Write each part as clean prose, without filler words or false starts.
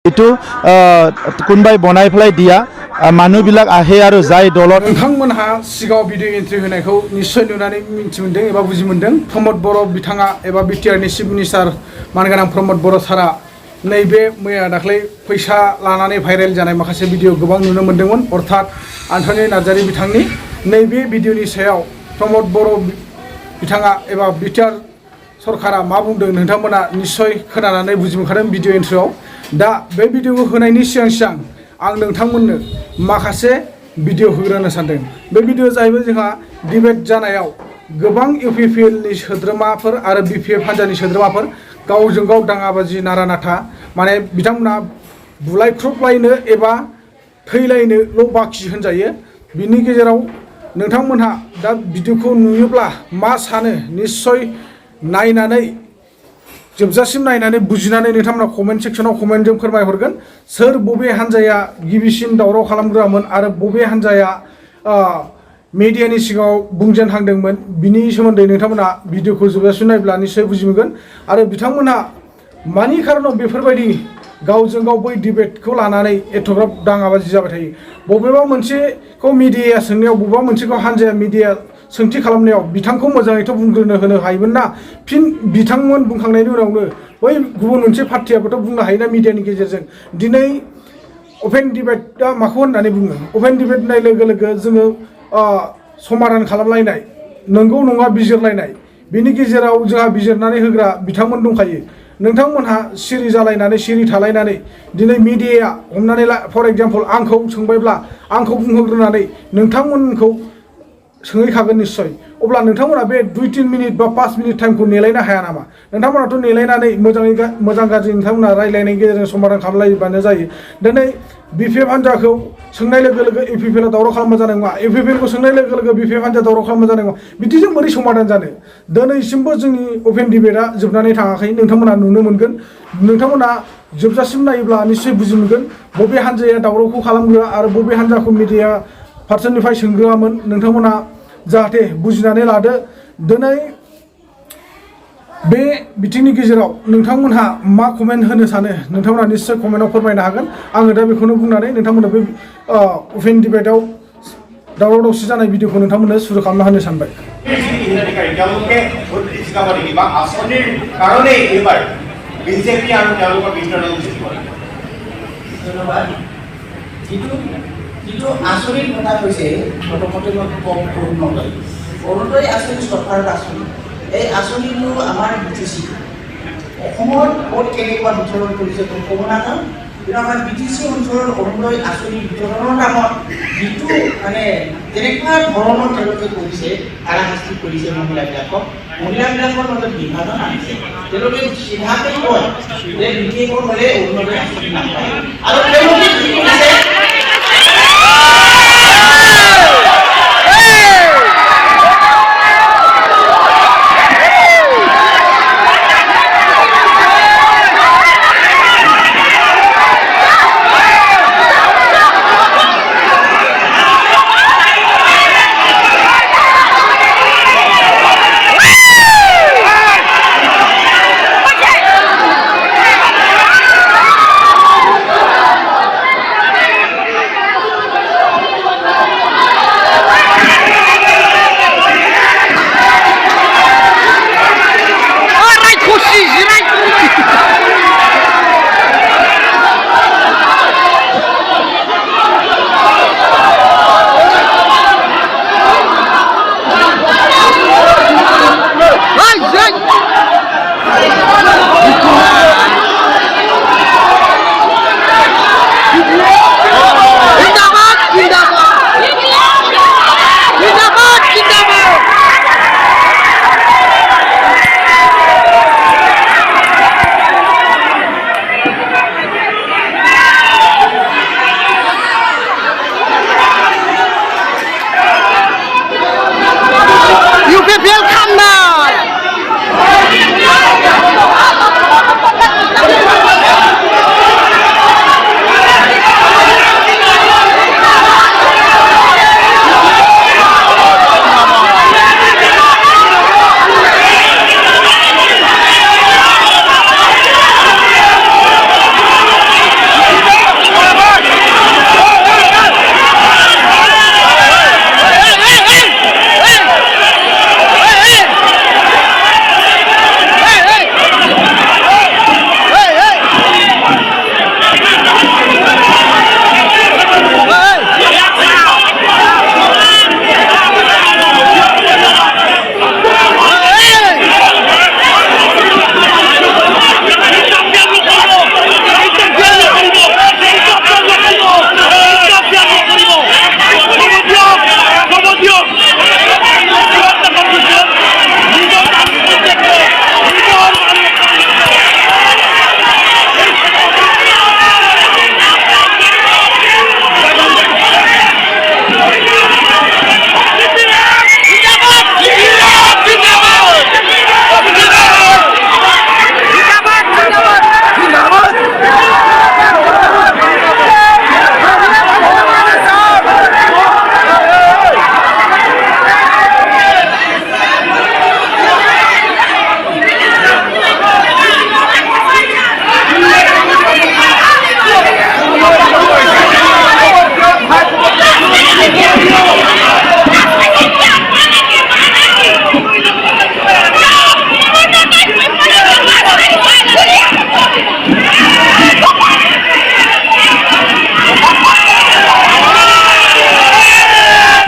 এইটো কোনোবাই বনাই পেলাই দিয়া মানুহবিলাক আহে আৰু যায় দলত नोंथांमोनहा सिगाङाव भिडिअ एन्ट्रि होनायखौ निश्चय नुनानै मिथि मोनदों एबा बुजि मोनदों प्रमद बर' बिथाङा एबा बिटिआरनि चिफ मिनिस्टार मानगोनां प्रमद बर' सारा नैबे मैया दाख्लै फैसा लानानै भाइरेल जानाय माखासे भिडिअ गोबां नुनो मोन्दोंमोन अर्थात आन्थनि नार्जारि बिथांनि नैबे भिडिअनि सायाव प्रमद बर' बिथाङा एबा बिटिआर सरकारा मा बुंदों नोंथांमोना निश्चय खोनानानै बुजि मोनखादों भिडिअ एन्ट्रिआव दा बे भिडिअखौ होनायनि सिगां आं नोंथांमोननो माखासे भिडिअ होग्रोनो सानदों बे भिडिअ जाहैबाय जोंहा डिबेट जानायाव गोबां UPPL नि सोद्रोमाफोर आरो BPF हान्जानि सोद्रोमाफोर गावजों गाव दाङाबाजि नारा नाथा माने बिथांमोना बुलायख्रुबलायनो एबा थैलायनोल' बाखि होनजायो बिनि गेजेराव नोंथांमोनहा दा भिडिअखौ नुयोब्ला मा सानो निश्चय नायनानै जोबजासिम नायनानै बुजिनानै नोंथांमोना कमेन्ट सेक्सनाव कमेन्टजों फोरमायहरगोन सोर बबे हान्जाया गिबिसिन दावराव खालामग्रामोन आरो बबे हान्जाया मिडियानि सिगाङाव बुंजेनहांदोंमोन बिनि सोमोन्दै नोंथांमोना भिडिअखौ जोबजासिम नायब्ला निश्चय बुजि मोनगोन आरो बिथांमोनहा मानि खारनाव बेफोरबायदि गावजों गाव बै डिबेटखौ लानानै एथ'ग्राब दाङाबाजि जाबाय थायो बबेबा मोनसेखौ मिडियाया सोंनायाव बबेबा मोनसेखौ हान्जाया मिडिया सोंथि खालामनायाव बिथांखौ मोजाङैथ' बुंग्रोनो होनो हायोमोन ना फिन बिथांमोन बुंखांनायनि उनावनो बै गुबुन मोनसे पार्टियाबोथ' बुंनो हायोना मिडियानि गेजेरजों दिनै अपेन डिबेटआ माखौ होननानै बुङो अपेन डिबेट होननाय लोगो लोगो जोङो समाधान खालामलायनाय नंगौ नङा बिजिरलायनाय बिनि गेजेराव जोंहा बिजिरनानै होग्रा बिथांमोन दंखायो नोंथांमोनहा सिरि जालायनानै सिरि थालायनानै दिनै मिडियाया हमनानै ला फर एग्जाम्पल आंखौ सोंबायब्ला आंखौ बुंहोग्रोनानै नोंथांमोनखौ सोंहैखागोन निश्चय अब्ला नोंथांमोना बे 2-3 मिनिट बा 5 मिनिट टाइमखौ नेलायनो हाया नामा नोंथांमोनाथ' नेलायनानै मोजां गाज्रि नोंथांमोना रायलायनायनि गेजेरजों समाधान खालामलायबानो जायो दिनै BPF हान्जाखौ सोंनाय लोगो लोगो UPPL आ दावराव खालामबा जानाय नङा UPPL खौ सोंनाय लोगो लोगो BPF हान्जा दावराव खालामबा जानाय नङा बिदिजों बोरै समाधान जानो दिनैसिमबो जोंनि अपेन डिबेटआ जोबनानै थाङाखै नोंथांमोना नुनो मोनगोन नोंथांमोना जोबजासिम नायोब्ला निश्चय बुजि मोनगोन बबे हान्जाया दावरावखौ खालामग्रा आरो बबे हान्जाखौ मिडिया पार्सननिफ्राय सोंग्रोआमोन नोंथांमोना जाहाथे बुजिनानै लादो दिनै बे बिथिंनि गेजेराव नोंथांमोनहा मा कमेन्ट होनो सानो नोंथांमोना निश्चय कमेन्टआव फोरमायनो हागोन आङो दा बेखौनो बुंनानै नोंथांमोननो बे अपेन डिबेटआव दावराव दावसि जानाय भिडिअखौ नोंथांमोननो सुरु खालामना होनो सानबाय যিটো আঁচনিৰ কথা কৈছে প্ৰথমতে মই কম অৰুণোদয় আঁচনি চৰকাৰৰ আঁচনি এই আঁচনিটো আমাৰ BTC অসমত ক'ত কেনেকুৱা বিতৰণ কৰিছে ক'ব নাযাওঁ কিন্তু আমাৰ BTC অঞ্চলৰ অৰুণোদয় আঁচনি বিতৰণৰ নামত যিটো মানে তেনেকুৱা ধৰণৰ তেওঁলোকে কৰিছে হাৰাশাস্তি কৰিছে মহিলাবিলাকৰ মাজত বিভাজন আনিছে তেওঁলোকে সিদ্ধান্তে কয় যে BPF হ'লে অৰুণোদয় আঁচনি নাপায় আৰু তেওঁলোকে কি কৰিছে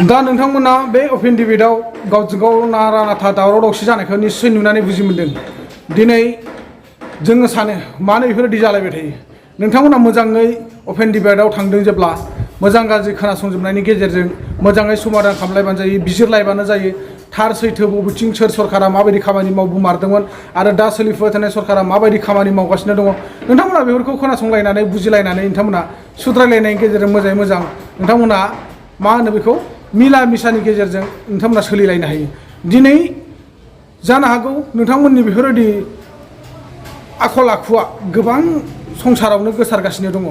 दा नोंथांमोना बे अपेन डिबेटआव गावजों गाव नारा नाथा दावराव दावसि जानायखौ निश्चय नुनानै बुजि मोनदों दिनै जोङो सानो मानो बेफोरबायदि जालायबाय थायो नोंथांमोना मोजाङै अपेन डिबेटआव थांदों जेब्ला मोजां गाज्रि खोनासंजोबनायनि गेजेरजों मोजाङै समाधान खालामलायबानो जायो बिजिरलायबानो जायो थार सैथो बबेथिं सोर सरकारा माबायदि खामानि मावबोमारदोंमोन आरो दा सोलिफुबाय थानाय सरकारा माबायदि खामानि मावगासिनो दङ नोंथांमोना बेफोरखौ खोनासंलायनानै बुजिलायनानै नोंथांमोना सुद्रायलायनायनि गेजेरजों मोजाङै मोजां नोंथांमोना मा होनो बेखौ मिला मिसानि गेजेरजों नोंथांमोना सोलिलायनो हायो दिनै जानो हागौ नोंथांमोननि बेफोरबायदि आखल आखुआ गोबां संसारावनो गोसारगासिनो दङ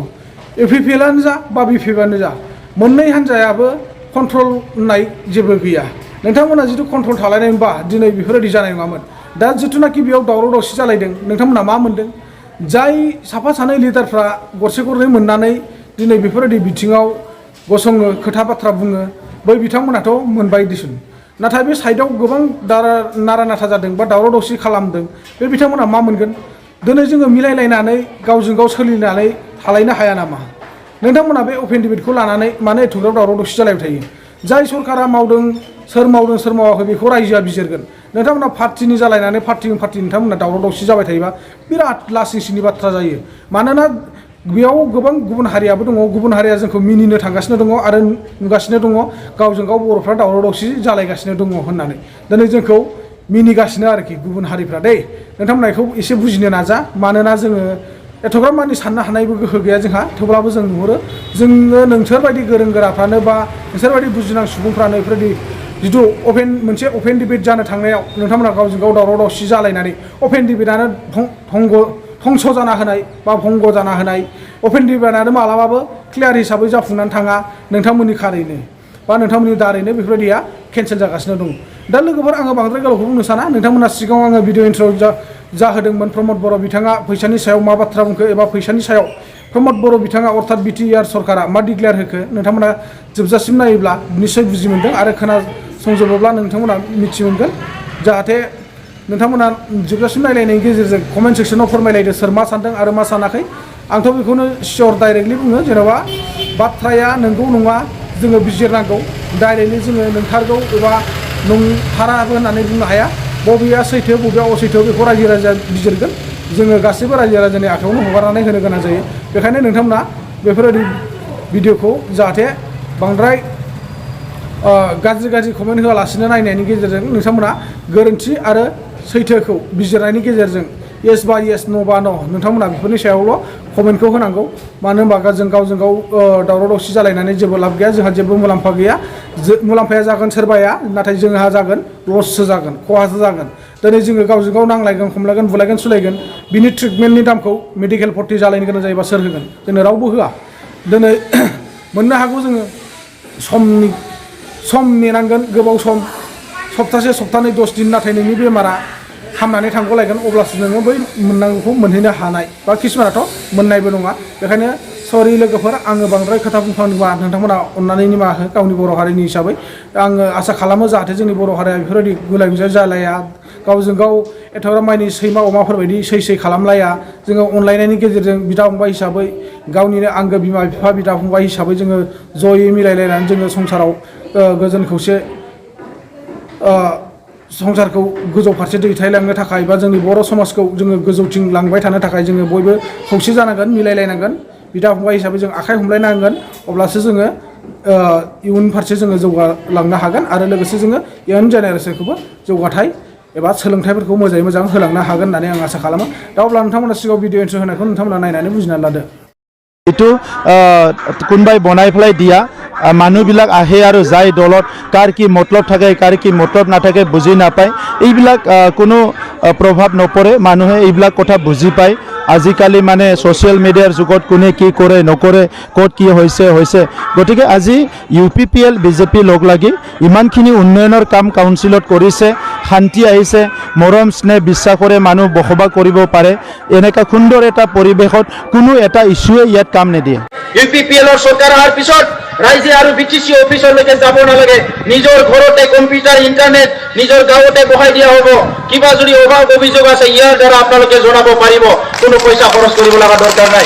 UPPL आनो जा बा BPF आनो जा मोननै हान्जायाबो कन्ट्रल होननाय जेबो गैया नोंथांमोना जिथु कन्ट्रल थालायनायमोनबा दिनै बेफोरबायदि जानाय नङामोन दा जिथुनाखि बेयाव दावराव दावसि जालायदों नोंथांमोना मा मोनदों जाय साफा सानै लिडारफ्रा गरसे गरनै मोननानै दिनै बेफोरबायदि बिथिङाव गसङो खोथा बाथ्रा बुङो बै बिथांमोनाथ' मोनबाय दिसुन नाथाय बे साइडआव गोबां नारा नाथा जादों बा दावराव दावसि खालामदों बे बिथांमोना मा मोनगोन दिनै जोङो मिलायलायनानै गावजों गाव सोलिनानै थालायनो हाया नामा नोंथांमोना बे अपेन डिबेटखौ लानानै मानो एथ'ग्राब दावराव दावसि जालायबाय थायो जाय सरकारा मावदों सोर मावाखै बेखौ रायजोआ बिजिरगोन नोंथांमोना पार्टिनि जालायनानै पार्टि नोंथांमोना दावराव दावसि जाबाय थायोबा बिराद लासिंसिंनि बाथ्रा जायो मानोना बेयाव गोबां गुबुन हारियाबो दङ गुबुन हारिया जोंखौ मिनिनो थांगासिनो दङ आरो नुगासिनो दङ गावजों गाव बर'फ्रा दावराव दावसि जालायगासिनो दङ होननानै दिनै जोंखौ मिनिगासिनो आरोखि गुबुन हारिफ्रा दे नोंथांमोना बेखौ एसे बुजिनो नाजा मानोना जोङो एथ'ग्राब मानि साननो हानायबो गोहो गैया जोंहा थेवब्लाबो जों नुहुरो जोङो नोंसोरबायदि गोरों गोराफ्रानो बा नोंसोरबायदि बुजिनां सुबुंफ्रानो बेफोरबायदि जिथु मोनसे अपेन डिबेट जानो थांनायाव नोंथांमोना गावजों गाव दावराव दावसि जालायनानै अपेन डिबेटआनो धंस जाना होनाय बा भंग जाना होनाय अपेन डिबेटआनो मालाबाबो क्लियार हिसाबै जाफुंनानै थाङा नोंथांमोननि खारैनो बा नोंथांमोननि दारैनो बेफोरबायदिया केन्सेल जागासिनो दं दा लोगोफोर आङो बांद्राय गोलावखौ बुंनो साना नोंथांमोना सिगाङाव आङो भिडिअ इन्ट्र' जाहोदोंमोन प्रमद बर' बिथाङा फैसानि सायाव मा बाथ्रा बुंखो एबा फैसानि सायाव प्रमद बर' बिथाङा अर्थात BTR सरकारा मा डिक्लेयार होखो नोंथांमोना जोबजासिम नायोब्ला निस्सय बुजि मोनदों आरो खोनासंजोबोब्ला नोंथांमोना मिथि मोनगोन जाहाथे नोंथांमोना जोबजासिम नायलायनायनि गेजेरजों कमेन्ट सेक्सनाव फोरमायलायदो सोर मा सानदों आरो मा सानाखै आंथ' बेखौनो सियर डाइरेक्टलि बुङो जेन'बा बाथ्राया नंगौ नङा जोङो बिजिरनांगौ डाइरेक्टलि जोङो नंथारगौ एबा नंथाराबो होननानै बुंनो हाया बबेया सैथो बबेया असैथो बेखौ रायजो राजा बिजिरगोन जोङो गासैबो रायजो राजानि आखायावनो हगारनानै होनो गोनां जायो बेखायनो नोंथांमोना बेफोरबायदि भिडिअखौ जाहाथे बांद्राय गाज्रि कमेन्ट होआलासिनो नायनायनि गेजेरजों नोंथांमोना गोरोन्थि आरो सैथोखौ बिजिरनायनि गेजेरजों येस बा येस न' बा न' नोंथांमोना बेफोरनि सायावल' कमेन्टखौ होनांगौ मानो होनबा जों गावजों गाव दावराव दावसि जालायनानै जेबो लाब गैया जोंहा जेबो मुलाम्फा गैया मुलाम्फाया जागोन सोरबाया नाथाय जोंहा जागोन लससो जागोन खहासो जागोन दिनै जोङो गावजों गाव नांलायगोन खमलायगोन बुलायगोन सुलायगोन बिनि ट्रिटमेन्टनि दामखौ मेडिकेल भर्ति जालायनो गोनां जायोबा सोर होगोन जोंनो रावबो होआ दिनै मोननो हागौ जोङो सम नेनांगोन गोबाव सम सप्तासे सप्तानै 10 दिन नाथाय नोंनि बेमारा हामनानै थांगलायगोन अब्लासो नोङो बै मोननांगौखौ मोनहैनो हानाय बा किसुमानाथ' मोननायबो नङा बेखायनो सरि लोगोफोर आङो बांद्राय खोथा बुंफ्लांदोंबा नोंथांमोना अननानै निमाहा हो गावनि बर' हारिनि हिसाबै आङो आसा खालामो जाहाथे जोंनि बर' हारिया बेफोरबायदि गुलाय गुजाय जालाया गावजों गाव एथ'ग्राब मानि सैमा अमाफोरबायदि सै खालामलाया जोङो अनलायनायनि गेजेरजों बिदा फंबाय हिसाबै गावनिनो आंगो बिमा बिफा बिदा फंबाय हिसाबै जोङो जयै मिलायलायनानै जोङो संसाराव गोजोन खौसे संसारखौ गोजौ फारसे दैथायलांनो थाखाय बा जोंनि बर' समाजखौ जोङो गोजौथिं लांबाय थानो थाखाय जोङो बयबो खौसे जानांगोन मिलायलायनांगोन बिदा फंबाय हिसाबै जों आखाइ हमलायनांगोन अब्लासो जोङो इयुन फारसे जोङो जौगालांनो हागोन आरो लोगोसे जोङो इयुन जेनेरेसनखौबो जौगाथाय एबा सोलोंथाइफोरखौ मोजाङै मोजां होलांनो हागोन होननानै आं आसा खालामो दा अब्ला नोंथांमोना सिगाङाव भिडिअ इन्ट्र' होनायखौ नोंथांमोना नायनानै बुजिनानै लादो এইটো কোনোবাই বনাই পেলাই দিয়া মানুহবিলাক আহে আৰু যায় দলত কাৰ কি মতলব থাকে কাৰ কি মতলব নাথাকে বুজি নাপায় এইবিলাক কোনো প্ৰভাৱ নপৰে মানুহে এইবিলাক কথা বুজি পায় আজিকালি মানে ছ'চিয়েল মিডিয়াৰ যুগত কোনে কি কৰে নকৰে ক'ত কি হৈছে গতিকে আজি UPPL BJP লগ লাগি ইমানখিনি উন্নয়নৰ কাম কাউন্সিলত কৰিছে শান্তি আহিছে মৰম স্নেহ বিশ্বাসৰে মানুহ বসবাস কৰিব পাৰে এনেকা সুন্দৰ এটা পৰিৱেশত কোনো এটা ইস্যুৱে ইয়াত কাম নিদিয়ে UPPL চৰকাৰ অহাৰ পিছত ৰাইজে আৰু BTC অফিচলৈকে যাব নালাগে নিজৰ ঘৰতে কম্পিউটাৰ ইণ্টাৰনেট নিজৰ গাঁৱতে বহাই দিয়া হ'ব কিবা যদি অভাৱ অভিযোগ আছে ইয়াৰ দ্বাৰা আপোনালোকে জনাব পাৰিব কোনো পইচা খৰচ কৰিব লগা দৰকাৰ নাই